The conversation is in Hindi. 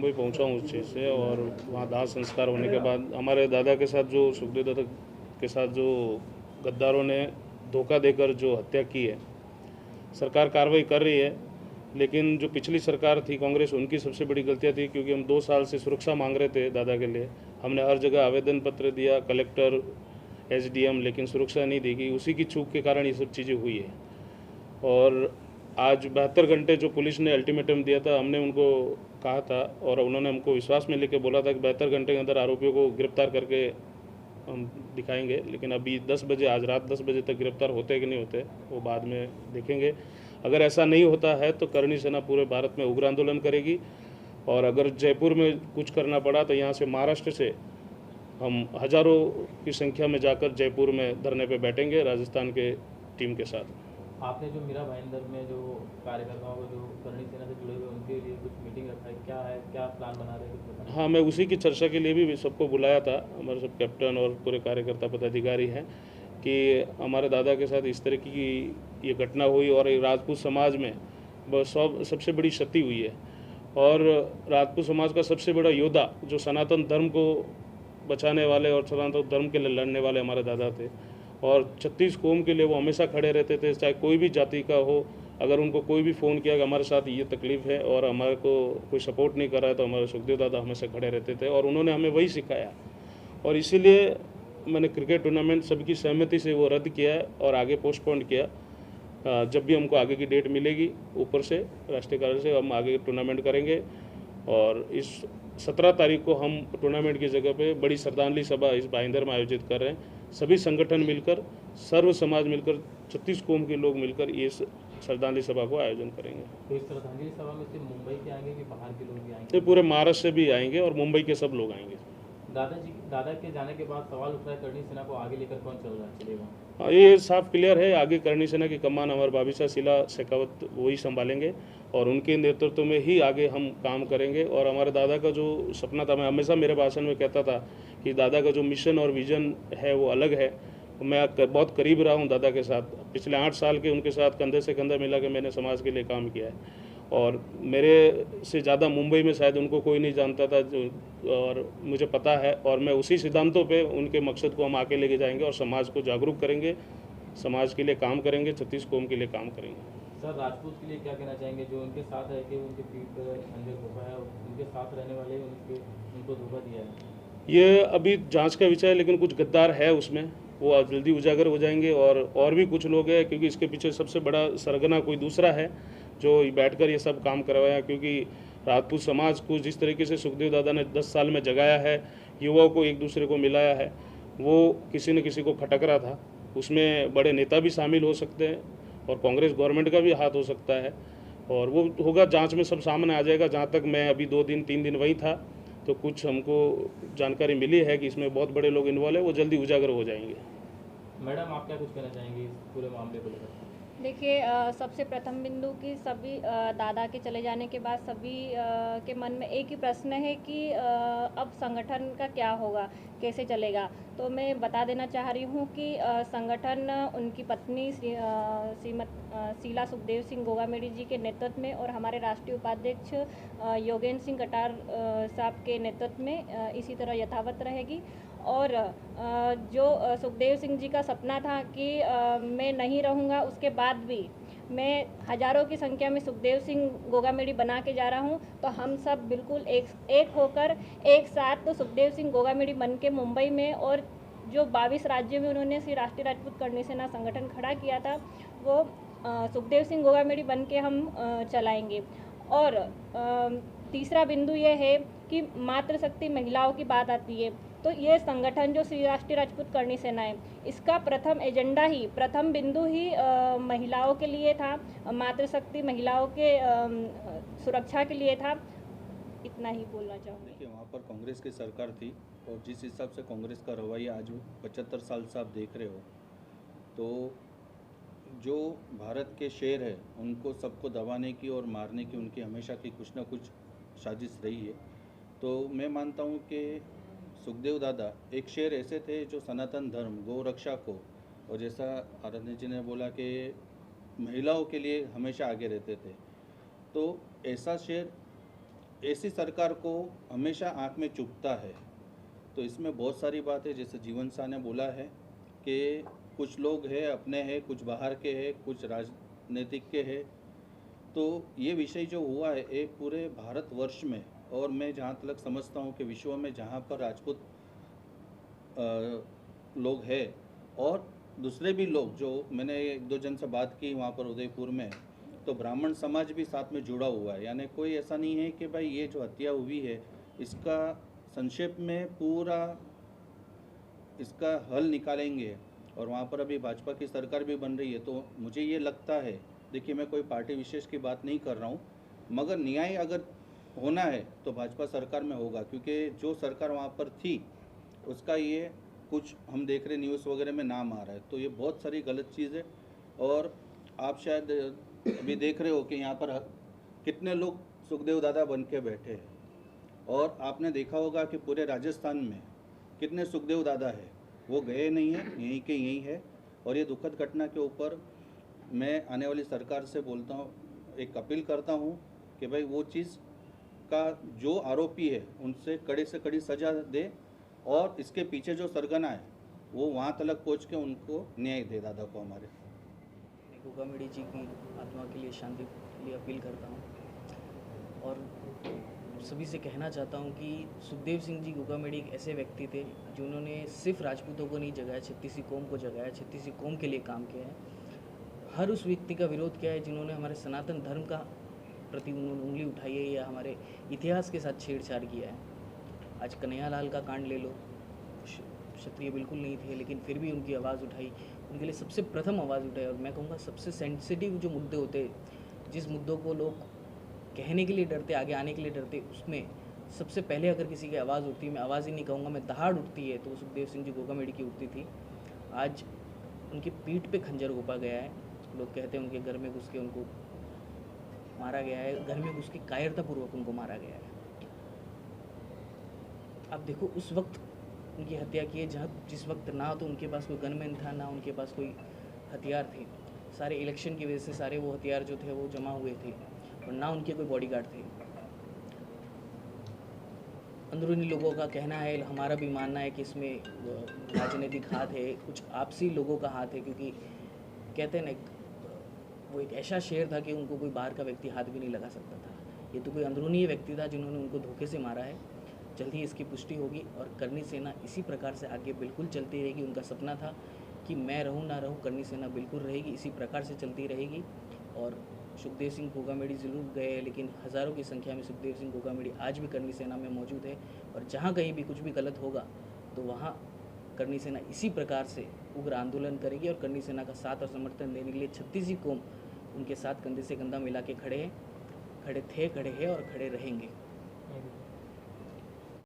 मुंबई पहुंचा हूँ उस चीज़ से, और वहाँ दाह संस्कार होने के बाद हमारे दादा के साथ जो सुखदेव दादा के साथ जो गद्दारों ने धोखा देकर जो हत्या की है, सरकार कार्रवाई कर रही है। लेकिन जो पिछली सरकार थी कांग्रेस, उनकी सबसे बड़ी गलतियाँ थी, क्योंकि हम 2 साल से सुरक्षा मांग रहे थे दादा के लिए। हमने हर जगह आवेदन पत्र दिया, कलेक्टर, एसडीएम, लेकिन सुरक्षा नहीं दी गई। उसी की चूक के कारण ये सब चीज़ें हुई है। और आज 72 घंटे जो पुलिस ने अल्टीमेटम दिया था, हमने उनको कहा था और उन्होंने हमको विश्वास में लेके बोला था कि 72 घंटे के अंदर आरोपियों को गिरफ्तार करके हम दिखाएंगे। लेकिन अभी 10 बजे, आज रात 10 बजे तक गिरफ्तार होते कि नहीं होते वो बाद में देखेंगे। अगर ऐसा नहीं होता है तो करणी सेना पूरे भारत में उग्र आंदोलन करेगी, और अगर जयपुर में कुछ करना पड़ा तो यहाँ से महाराष्ट्र से हम हज़ारों की संख्या में जाकर जयपुर में धरने पे बैठेंगे राजस्थान के टीम के साथ। आपने जो मीरा भाईंदर में जो कार्यकर्ताओं को जो करणी सेना से जुड़े हुए उनके लिए कुछ मीटिंग रखा है, क्या है, क्या प्लान बना रहे हैं, कुछ बताएं। हाँ, मैं उसी की चर्चा के लिए भी सबको बुलाया था। हमारे सब कैप्टन और पूरे कार्यकर्ता पदाधिकारी हैं कि हमारे दादा के साथ इस तरह की ये घटना हुई और ये राजपूत समाज में सबसे बड़ी क्षति हुई है। और राजपूत समाज का सबसे बड़ा योद्धा जो सनातन धर्म को बचाने वाले और सनातन धर्म के लिए लड़ने वाले हमारे दादा थे, और 36 कौम के लिए वो हमेशा खड़े रहते थे, चाहे कोई भी जाति का हो। अगर उनको कोई भी फ़ोन किया कि हमारे साथ ये तकलीफ़ है और हमारे को कोई सपोर्ट नहीं कर रहा है, तो हमारे सुखदेव दादा हमेशा खड़े रहते थे, और उन्होंने हमें वही सिखाया। और इसीलिए मैंने क्रिकेट टूर्नामेंट सबकी सहमति से वो रद्द किया है और आगे पोस्टपोन किया। जब भी हमको आगे की डेट मिलेगी ऊपर से राष्ट्रीय कार्य से, हम आगे टूर्नामेंट करेंगे। और इस 17 तारीख को हम टूर्नामेंट की जगह पे बड़ी श्रद्धांजलि सभा इस भाईंदर में आयोजित कर रहे हैं। सभी संगठन मिलकर, सर्व समाज मिलकर, 36 कौम के लोग मिलकर ये श्रद्धांजलि सभा को आयोजन करेंगे। तो इस श्रद्धांजलि सभा में सिर्फ मुंबई के आएंगे कि बाहर के लोग भी आएंगे? ये पूरे महाराष्ट्र से भी आएंगे और मुंबई के सब लोग आएंगे। दादा के जाने के बाद सवाल उठ रहा है, करणी सेना को आगे लेकर कौन चलेगा? हाँ, ये साफ क्लियर है। आगे करणी सेना की कमान हमारे बाबिसा शीला शेखावत वही संभालेंगे, और उनके नेतृत्व में ही आगे हम काम करेंगे। और हमारे दादा का जो सपना था, मैं हमेशा मेरे भाषण में कहता था कि दादा का जो मिशन और विजन है वो अलग है। मैं बहुत करीब रहा हूँ दादा के साथ। पिछले 8 साल के उनके साथ कंधे से कंधा मिला के मैंने समाज के लिए काम किया है, और मेरे से ज़्यादा मुंबई में शायद उनको कोई नहीं जानता था और मुझे पता है। और मैं उसी सिद्धांतों पे उनके मकसद को हम आगे लेके जाएंगे और समाज को जागरूक करेंगे, समाज के लिए काम करेंगे, 36 कौम के लिए काम करेंगे। सर, राजपूत के लिए क्या कहना चाहेंगे जो उनके साथ है कि उनके पीठ पर संजय धोखा है, उनके साथ रहने वाले उनको धोखा दिया है? ये अभी जांच का विषय है, लेकिन कुछ गद्दार है उसमें, वो जल्दी उजागर हो जाएंगे। और भी कुछ लोग हैं, क्योंकि इसके पीछे सबसे बड़ा सरगना कोई दूसरा है जो बैठकर ये सब काम करवाया। क्योंकि राजपूत समाज को जिस तरीके से सुखदेव दादा ने 10 साल में जगाया है, युवाओं को एक दूसरे को मिलाया है, वो किसी न किसी को खटक रहा था। उसमें बड़े नेता भी शामिल हो सकते हैं और कांग्रेस गवर्नमेंट का भी हाथ हो सकता है, और वो होगा जांच में सब सामने आ जाएगा। जहाँ तक मैं अभी 2 दिन 3 दिन वहीं था, तो कुछ हमको जानकारी मिली है कि इसमें बहुत बड़े लोग इन्वॉल्व है, वो जल्दी उजागर हो जाएंगे। मैडम, आप क्या कुछ कहना चाहेंगे इस पूरे मामले को लेकर? देखिए, सबसे प्रथम बिंदु कि सभी दादा के चले जाने के बाद सभी के मन में एक ही प्रश्न है कि अब संगठन का क्या होगा, कैसे चलेगा। तो मैं बता देना चाह रही हूँ कि संगठन उनकी पत्नी शीला सुखदेव सिंह गोगामेडी जी के नेतृत्व में और हमारे राष्ट्रीय उपाध्यक्ष योगेंद्र सिंह कटार साहब के नेतृत्व में इसी तरह यथावत रहेगी। और जो सुखदेव सिंह जी का सपना था कि मैं नहीं रहूँगा, उसके बाद भी मैं हज़ारों की संख्या में सुखदेव सिंह गोगामेडी बना के जा रहा हूँ। तो हम सब बिल्कुल एक होकर एक साथ तो सुखदेव सिंह गोगामेडी बन के मुंबई में, और जो 22 राज्यों में उन्होंने श्री राष्ट्रीय राजपूत करणी सेना संगठन खड़ा किया था, वो सुखदेव सिंह गोगामेडी बन के हम चलाएंगे। और तीसरा बिंदु ये है कि मातृशक्ति महिलाओं की बात आती है, तो ये संगठन जो श्री राष्ट्रीय राजपूत करणी सेना है, इसका प्रथम एजेंडा ही, प्रथम बिंदु ही महिलाओं के लिए था, मातृशक्ति महिलाओं के सुरक्षा के लिए था। इतना ही बोलना चाहूँगी। देखिए, वहाँ पर कांग्रेस की सरकार थी, और जिस हिसाब से कांग्रेस का रवैया आज 75 साल से आप देख रहे हो, तो जो भारत के शेर है उनको सबको दबाने की और मारने की उनकी हमेशा की कुछ ना कुछ साजिश रही है। तो मैं मानता हूँ कि सुखदेव दादा एक शेर ऐसे थे जो सनातन धर्म, गौ रक्षा को, और जैसा आराधना जी ने बोला कि महिलाओं के लिए हमेशा आगे रहते थे। तो ऐसा शेर ऐसी सरकार को हमेशा आँख में चुभता है। तो इसमें बहुत सारी बात है, जैसे जीवन शाह ने बोला है कि कुछ लोग हैं अपने हैं, कुछ बाहर के हैं, कुछ राजनीतिक के हैं। तो ये विषय जो हुआ है एक पूरे भारतवर्ष में, और मैं जहाँ तक समझता हूँ कि विश्व में जहाँ पर राजपूत लोग हैं और दूसरे भी लोग, जो मैंने एक दो जन से बात की वहाँ पर उदयपुर में, तो ब्राह्मण समाज भी साथ में जुड़ा हुआ है। यानी कोई ऐसा नहीं है कि भाई ये जो हत्या हुई है इसका संक्षेप में पूरा इसका हल निकालेंगे, और वहाँ पर अभी भाजपा की सरकार भी बन रही है। तो मुझे ये लगता है, देखिए मैं कोई पार्टी विशेष की बात नहीं कर रहा हूँ, मगर न्याय अगर होना है तो भाजपा सरकार में होगा, क्योंकि जो सरकार वहाँ पर थी उसका ये कुछ हम देख रहे न्यूज़ वगैरह में नाम आ रहा है। तो ये बहुत सारी गलत चीज़ है। और आप शायद अभी देख रहे हो कि यहाँ पर कितने लोग सुखदेव दादा बन के बैठे हैं, और आपने देखा होगा कि पूरे राजस्थान में कितने सुखदेव दादा है, वो गए नहीं हैं, यहीं के यहीं है। और ये दुखद घटना के ऊपर मैं आने वाली सरकार से बोलता हूँ, एक अपील करता हूँ कि भाई वो चीज़ का जो आरोपी है उनसे कड़ी से कड़ी सज़ा दे, और इसके पीछे जो सरगना है वो वहाँ तक पहुँच के उनको न्याय दे दादा को हमारे। गोगामेडी जी की आत्मा के लिए, शांति के लिए अपील करता हूँ, और सभी से कहना चाहता हूँ कि सुखदेव सिंह जी गोगामेडी एक ऐसे व्यक्ति थे जिन्होंने सिर्फ राजपूतों को नहीं जगाया, छत्तीसी कौम को जगाया, छत्तीसी कौम के लिए काम किया है। हर उस व्यक्ति का विरोध किया है जिन्होंने हमारे सनातन धर्म का प्रति उन्होंने उंगली उठाई है या हमारे इतिहास के साथ छेड़छाड़ किया है। आज कन्हैयालाल का कांड ले लो, क्षत्रिय बिल्कुल नहीं थे लेकिन फिर भी उनकी आवाज़ उठाई, उनके लिए सबसे प्रथम आवाज़ उठाई। और मैं कहूँगा सबसे सेंसिटिव जो मुद्दे होते, जिस मुद्दों को लोग कहने के लिए डरते, आगे आने के लिए डरते, उसमें सबसे पहले अगर किसी की आवाज़ उठती है, मैं आवाज़ ही नहीं कहूँगा, मैं दहाड़ उठती है, तो सुखदेव सिंह जी गोगामेडी की उठती थी। आज उनकी पीठ पे खंजर घोंपा गया है। लोग कहते हैं उनके घर में घुस के उनको मारा गया है, घर में घुस के कायरतापूर्वक उनको मारा गया है। अब देखो उस वक्त उनकी हत्या की है जिस वक्त ना तो उनके पास कोई गनमैन था, ना उनके पास कोई हथियार थे। सारे इलेक्शन की वजह से सारे वो हथियार जो थे वो जमा हुए थे, और ना उनके कोई बॉडीगार्ड थे। अंदरूनी लोगों का कहना है, हमारा भी मानना है कि इसमें राजनीतिक हाथ है, कुछ आपसी लोगों का हाथ है, क्योंकि कहते हैं ना वो एक ऐसा शेर था कि उनको कोई बाहर का व्यक्ति हाथ भी नहीं लगा सकता था। ये तो कोई अंदरूनी व्यक्ति था जिन्होंने उनको धोखे से मारा है। जल्द ही इसकी पुष्टि होगी, और करनी सेना इसी प्रकार से आगे बिल्कुल चलती रहेगी। उनका सपना था कि मैं रहूं ना रहूं, करनी सेना बिल्कुल रहेगी, इसी प्रकार से चलती रहेगी। और सुखदेव सिंह गोगामेडी जरूर गए, लेकिन हज़ारों की संख्या में सुखदेव सिंह गोगामेडी आज भी करनी सेना में मौजूद है। और जहाँ कहीं भी कुछ भी गलत होगा तो वहाँ करनी सेना इसी प्रकार से उग्र आंदोलन करेगी, और करनी सेना का साथ और समर्थन देने के लिए छत्तीसी कौम उनके साथ कंधे से कंधा मिला के खड़े हैं, खड़े थे, खड़े हैं और खड़े रहेंगे।